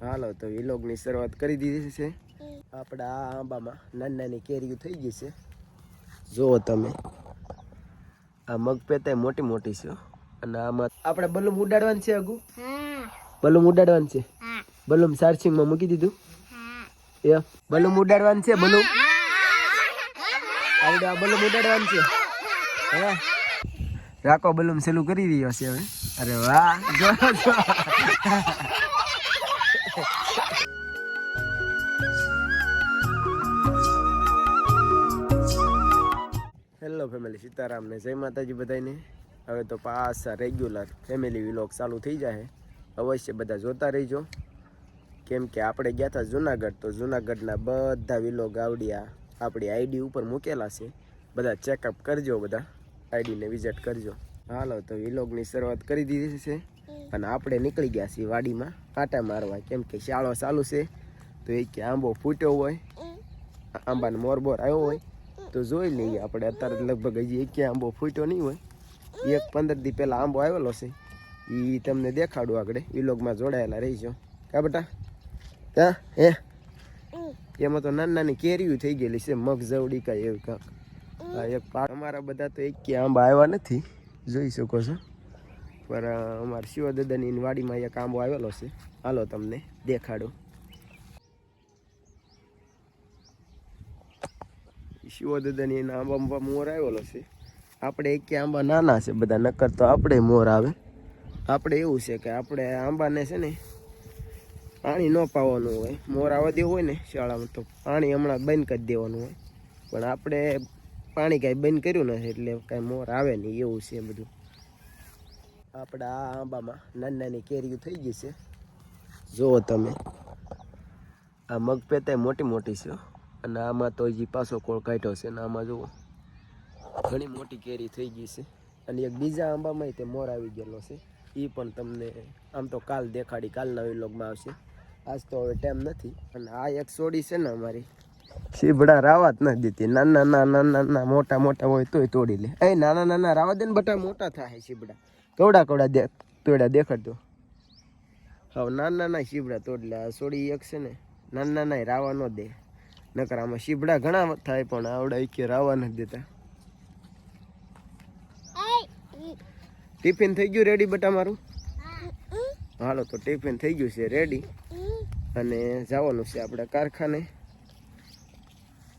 હાલો તો વ્લોગની શરૂઆત કરી દીધી છે. આપણા આંબામાં નાની નાની કેરીઓ થઈ ગઈ છે. જુઓ તમે, આ મગ પેતાય મોટી મોટી છે. અને આમાં આપણે બલૂમ ઉડાડવાનું છે. અગુ બલૂમ ઉડાડવાનું છે. બલૂમ ચાર્જિંગમાં મૂકી દીધું. એ બલૂમ ઉડાડવાનું છે. બલૂમ આવડે, આ બલૂમ ઉડાડવાનું છે. હવે રાખો, બલૂમ સેલું કરી રહ્યો છે હવે. અરે વાહ, જો જો. હેલો ફેમિલી, સીતારામ ને જય માતાજી બધાને. હવે તો પાછા રેગ્યુલર ફેમિલી વ્લોગ ચાલુ થઈ જાય. અવશ્ય બધા જોતા રહીજો, કેમ કે આપણે ગયા હતા જુનાગઢ. તો જુનાગઢના બધા વ્લોગ આવડ્યા આપણી આઈડી ઉપર મૂકેલા છે. બધા ચેકઅપ કરજો, બધા આઈડીને વિઝિટ કરજો. હાલો તો વ્લોગની શરૂઆત કરી દીધી છે. અને આપણે નીકળી ગયા છીએ વાડીમાં કાંટા મારવા, કેમ કે શાળો ચાલુ છે. તો એ કે આંબો ફૂટ્યો હોય, આંબાનો મોરબોર આવ્યો હોય તો જોઈ લઈએ આપણે. અત્યારે લગભગ હજી એક આંબો ફૂટ્યો નહીં હોય. 15 દી પહેલાં આંબો આવેલો છે, એ તમને દેખાડું આગળ. વ્લોગમાં જોડાયેલા રહીજો. કા બેટા? ક્યાં હે? એમાં તો નાની નાની કેરીઓ થઈ ગયેલી છે, મગ જવડી કાંઈ એવું કાંક. એક પાક અમારા બધા તો એક આંબા આવ્યા નથી, જોઈ શકો છો. પર અમારા શિવ દાદાની વાડીમાં એક આંબો આવેલો છે. હાલો તમને દેખાડું. શિવ દાદાની આંબા મોર આવેલો છે. આપણે એક આંબા નાના છે બધા, નકર તો આપણે મોર આવે. આપણે એવું છે કે આપણે આંબાને છે ને પાણી ન પાવાનું હોય. મોર આવવા દેવું હોય ને શાળામાં તો પાણી હમણાં બંધ કરી દેવાનું હોય. પણ આપણે પાણી કાંઈ બંધ કર્યું નથી, એટલે કાંઈ મોર આવે નહીં. એવું છે બધું. આપણા આ આંબામાં નાની નાની કેરીઓ થઈ ગઈ છે. જુઓ તમે, આ મગ પેતાય મોટી મોટી છે. અને આમાં તો હજી પાછો કોળ કાઢ્યો છે. અને આમાં જુઓ ઘણી મોટી કેરી થઈ ગઈ છે. અને એક બીજા આંબામાં તે મોર આવી ગયેલો છે. એ પણ તમને આમ તો કાલ દેખાડી, કાલના વ્લોગમાં આવશે. આજ તો હવે ટાઈમ નથી. અને આ એક સોડી છે ને અમારી, શીબડા રાવા જ નથી દેતી. નાના નાના નાના મોટા મોટા હોય તોય તોડી લે. એ નાના નાના રાવા દે ને બટા, મોટા થાય શીબડા. કવડા કવડા તોડ્યા દેખાડતો. હવે નાના નાના શીબડા તોડી લે. આ સોડી એક છે ને નાના નાના રાવા ન દે. નકર આમાં શીબડા ઘણા થાય, પણ આવડા કે રાવા નથી દેતા. ટિફિન થઈ ગયું રેડી બટા મારું? હાલો તો ટિફિન થઈ ગયું છે રેડી. અને જવાનું છે આપણે કારખાને,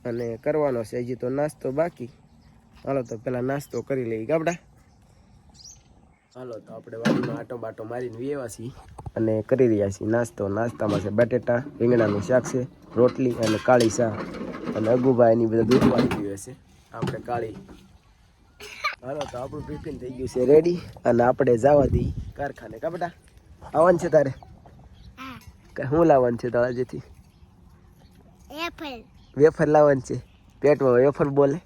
અને કરવાનો છે હજી તો નાસ્તો બાકી. હાલો તો પેલા નાસ્તો કરી લઈએ ગાબડા. હાલો તો આપણે વાડીમાં આટો બાટો મારીને વ્યવા છીએ અને કરી રહ્યા છીએ નાસ્તો. નાસ્તામાં છે બટેટા રીંગણાનું શાક છે, રોટલી અને કાળી ચા. અને અગુભાઈની બધા દૂધ વાળી પીવે છે, આપણે કાળી. હાલો તો આપણું ટિફિન થઈ ગયું છે રેડી. અને આપણે જવા દઈએ કારખાને. કા બેટા આવવાનું છે તારે? શું લાવવાનું છે તારા જેથી? વેફર લાવવાનું છે. પેટમાં વેફર બોલે.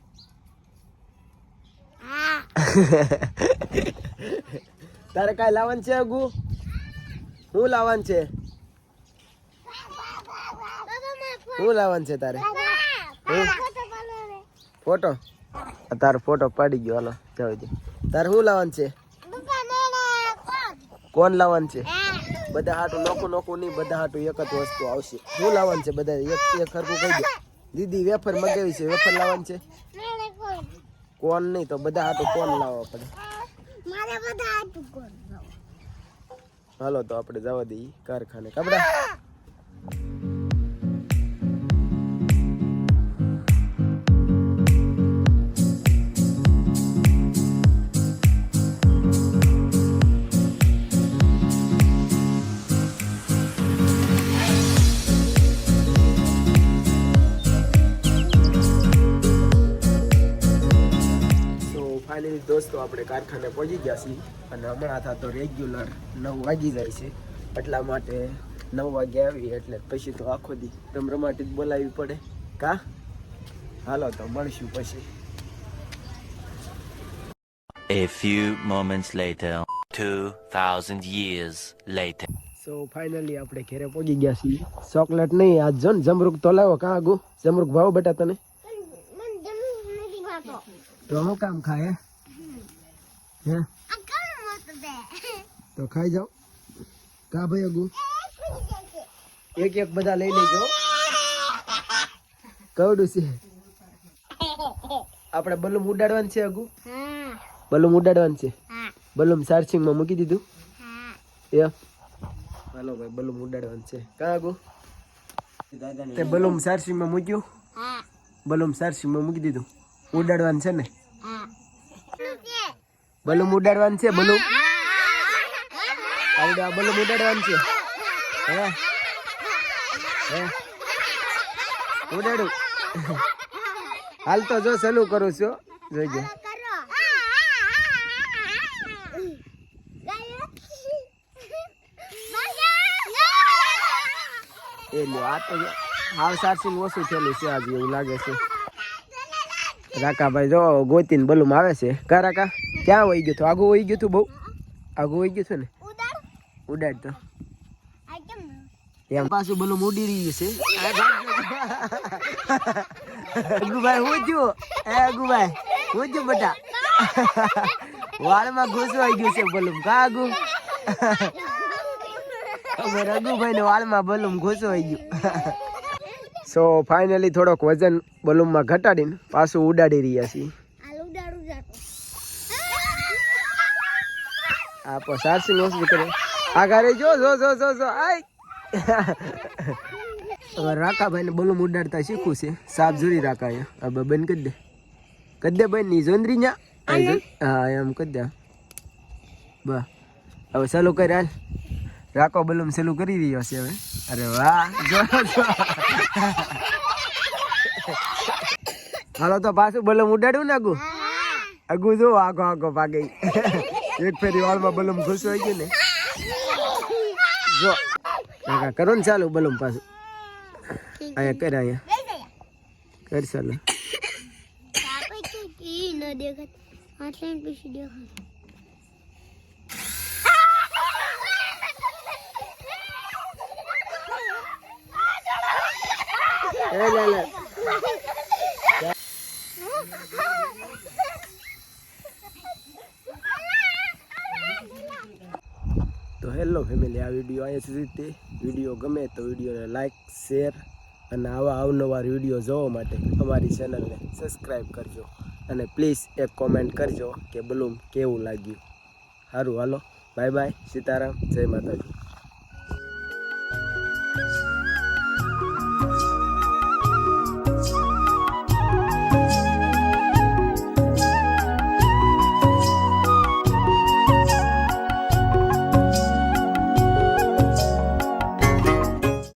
તારે કાંઈ લાવવાનું છે અગુ? શું લાવવાનું છે? શું લાવવાનું છે તારે? ફોટો? તારો ફોટો પાડી ગયો. હાલો જાવ દે. તારે શું લાવવાનું છે? કોણ લાવવાનું છે? બધા હાટું નોખું નોખું નહીં, બધા હાટું એક જ વસ્તુ આવશે. શું લાવવાનું છે બધા? એક ખરખું કહી દે. દીદી વેફર મગાવી છે, વેફર લાવવાનું છે. કોણ નહીં તો બધા હાટું કોણ લાવવા પડે. હાલો તો આપણે જવા દઈએ કારખાને. કપડા દોસ્તો આપણે કારખાને પહોંચી ગયા છીએ. અને હમણાં થા તો રેગ્યુલર 9 વાગી જાય છે. એટલા માટે 9 વાગે આવી એટલે પછી તો આખો દી રમરમાટી જ બોલાવવી પડે. કા હાલો તો મળશું પછી. A few moments later, 2000 years later. So finally આપણે ઘરે પહોંચી ગયા છીએ. ચોકલેટ નહીં આજ જો ને જમરૂક તો લાવો. કાં આગુ જમરૂક ભાવ બેટા તને? તો હું કામ ખાય હે? તો ખાઈ જાઓ. કા ભાઈ અગુ એક એક બધા લઈ લેજો કવડું છે આપણે બલૂમ ઉડાડવાનું છે આગુ બલૂમ ઉડાડવાનું છે બલૂમ ચાર્જિંગ માં મૂકી દીધું હાલો ભાઈ બલૂમ ઉડાડવાનું છે કા આગુ તે બલૂમ ચાર્જિંગ માં મૂક્યું બલૂમ ચાર્જિંગ માં મૂકી દીધું ઉડાડવાનું છે ને બલૂમ ઉડાડવાનું છે બલૂમ આવડે આ બલૂમ ઉડાડવાનું છે હે ઉડાડું હાલ તો જો ચાલુ કરું છું જોઈજો એ લ્યો આ તો હાવ ચાર્જિંગ ઓછું થયેલું છે આજે એવું લાગે છે રાકાભાઈ જો ગોતીને બલૂમ આવે છે કા રાકા ક્યાં વહી ગયું તું આગું વહી ગયું તું બહુ આગું વહી ગયું તું ને ઉડાડ તો એમ પાછું બલૂમ ઉડી રહ્યું છે અગુભાઈ હું છું અગુભાઈ હું છું બેટા વાળમાં ઘૂસવાઈ ગયું છે બલૂમ કા આગુ રઘુભાઈ ને વાળમાં બલૂમ ઘૂસવાઈ ગયું સો ફાઇનલી થોડોક વજન બલૂમમાં ઘટાડીને પાછું ઉડાડી રહ્યા છીએ આપો સારસી નોસરી કરે આગળ જો જો જો જો જો આય હવે રાકાભાઈ ને બલૂમ ઉડાડતા શીખવું છે સાપ જોરી રાકા હવે બંધ કરી દે બેન ની જોંદરી ન્યા હા એમ કરી દે બસ હવે ચાલુ કરી હાલ રાકો બલૂમ ચાલુ કરી રહ્યો છે હવે અરે વાહ જો હાલો તો પાછું બલૂમ ઉડાડ્યું ને આગુ જો આગો આગો ભાગે એક ફેરી વાળમાં બલૂમ ઘૂસવાઈ ગયું ને જો કરો ને ચાલુ બલૂમ પાછું અહીંયા કર અહીંયા કર ચાલુ તો હેલો ફેમિલી આ વિડીયો અહીંયા સુધી વિડીયો ગમે તો વિડીયોને લાઈક શેર અને આવા અવનવા વિડીયો જોવા માટે અમારી ચેનલને સબસ્ક્રાઈબ કરજો અને પ્લીઝ એક કોમેન્ટ કરજો કે બલૂમ કેવું લાગ્યું સારું હાલો બાય બાય સીતારામ જય માતાજી